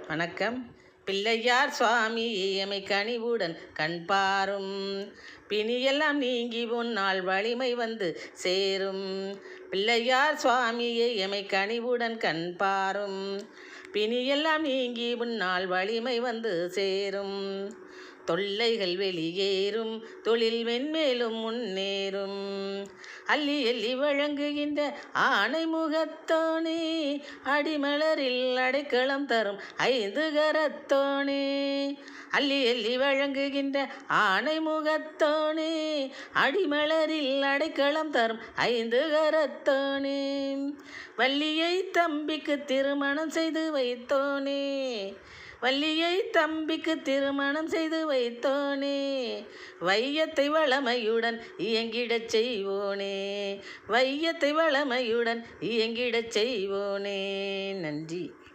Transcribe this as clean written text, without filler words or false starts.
வணக்கம். பிள்ளையார் சுவாமி எமை கனிவுடன் கண்பாரும், பிணியெல்லாம் நீங்கி உன்னால் வலிமை வந்து சேரும். பிள்ளையார் சுவாமியே எமை கனிவுடன் கண்பாரும், பிணியெல்லாம் நீங்கி உன்னால் வலிமை வந்து சேரும். தொல்லைகள் வெளியேறும், தொழில் மென்மேலும் முன்னேறும். அள்ளி எள்ளி வழங்குகின்ற ஆணை முகத்தோனே, அடிமலரில் அடைக்கலம் தரும் ஐந்து கரத்தோனே. அள்ளி எள்ளி வழங்குகின்ற ஆணை முகத்தோனே, அடிமலரில் அடைக்கலம் தரும் ஐந்து கரத்தோனே. வள்ளியை தம்பிக்கு திருமணம் செய்து வைத்தோனே, வள்ளியை தம்பிக்கு திருமணம் செய்து வைத்தோனே. வையத்தை வளமையுடன் இயங்கிடச் செய்வோனே, வையத்தை வளமையுடன் இயங்கிடச் செய்வோனே. நன்றி.